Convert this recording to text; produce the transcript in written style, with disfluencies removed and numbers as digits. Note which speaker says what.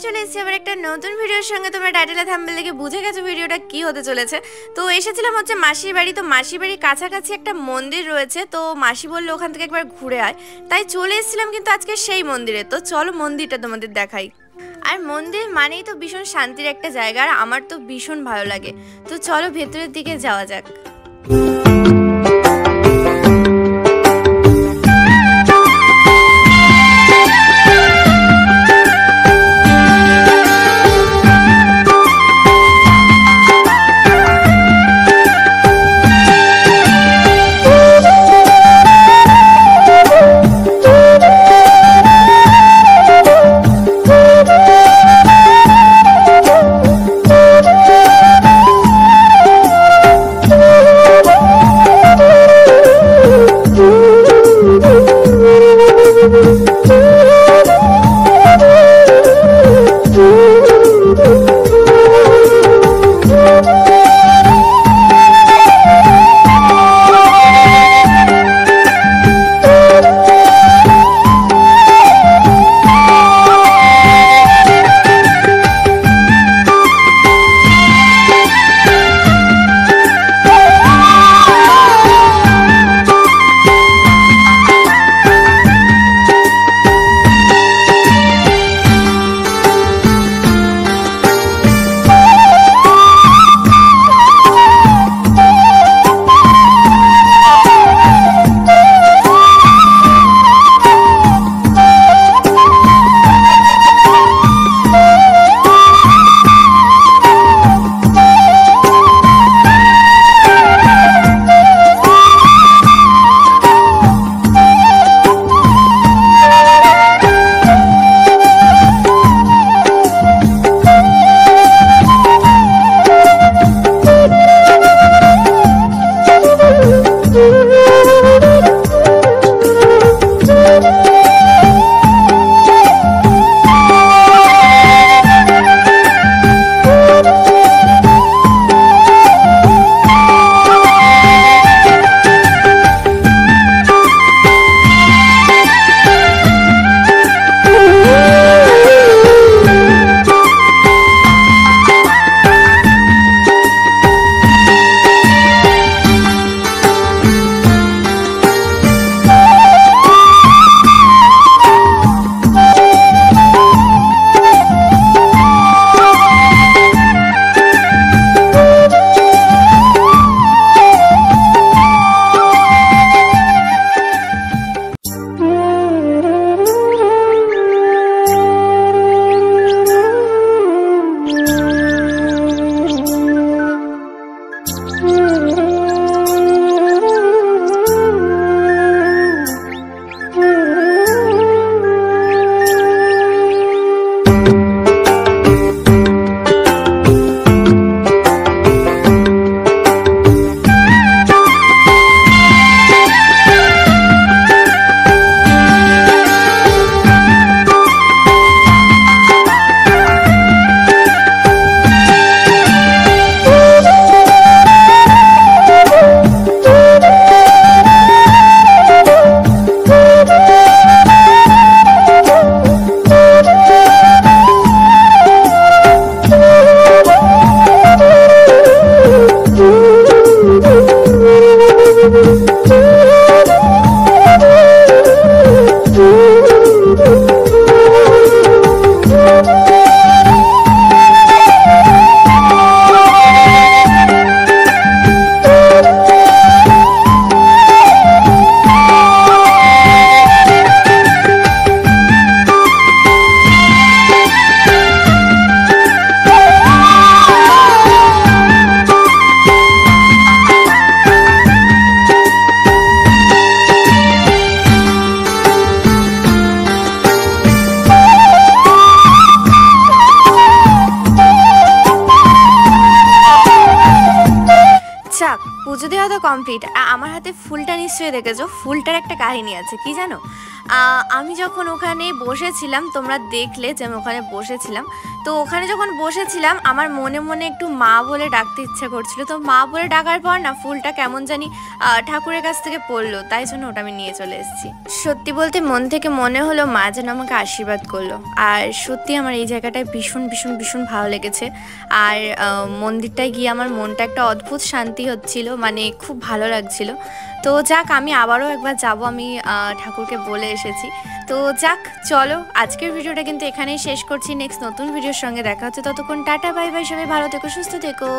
Speaker 1: চলে এসেছি আবার একটা নতুন ভিডিওর সঙ্গে। তোমরা টাইটেলে থাম্বনেল দেখে বুঝে গেছো ভিডিওটা কি হতে চলেছে। তো এসেছিলাম হচ্ছে মাসির বাড়ি। তো মাসির বাড়ির কাছাকাছি একটা মন্দির রয়েছে, তো মাসি বললো ওখান থেকে একবার ঘুরে আয়, তাই চলে এসেছিলাম কিন্তু আজকে সেই মন্দিরে। তো চলো মন্দিরটা তোমাদের দেখাই। আর মন্দির মানেই তো ভীষণ শান্তির একটা জায়গা, আর আমার তো ভীষণ ভালো লাগে। তো চলো ভেতরের দিকে যাওয়া যাক। পুজো দেওয়া তো কমপ্লিট। আমার হাতে ফুলটা নিশ্চয়ই দেখেছো, ফুলটার একটা কাহিনী আছে, কি জানো? আমি যখন ওখানে বসেছিলাম, তোমরা দেখলে যে আমি ওখানে বসেছিলাম, তো ওখানে যখন বসেছিলাম আমার মনে মনে একটু মা বলে ডাকতে ইচ্ছে করছিল। তো মা বলে ডাকার পর না ফুলটা কেমন জানি ঠাকুরের কাছ থেকে পড়লো, তাই জন্য ওটা আমি নিয়ে চলে এসেছি। সত্যি বলতে মন থেকে মনে হলো মা যেন আমাকে আশীর্বাদ করলো। আর সত্যি আমার এই জায়গাটায় ভীষণ ভীষণ ভীষণ ভালো লেগেছে। আর মন্দিরটায় গিয়ে আমার মনটা একটা অদ্ভুত শান্তি হচ্ছিল, মানে খুব ভালো লাগছিল। তো যাক, আমি আবারও একবার যাব, আমি ঠাকুরকে বলে এসেছি। তো যাক, চলো আজকের ভিডিওটা কিন্তু এখানেই শেষ করছি। নেক্সট নতুন ভিডিওর সঙ্গে দেখা হচ্ছে, ততক্ষণ টাটা বাই বাই, সবাই ভালো থেকো, সুস্থ থেকো।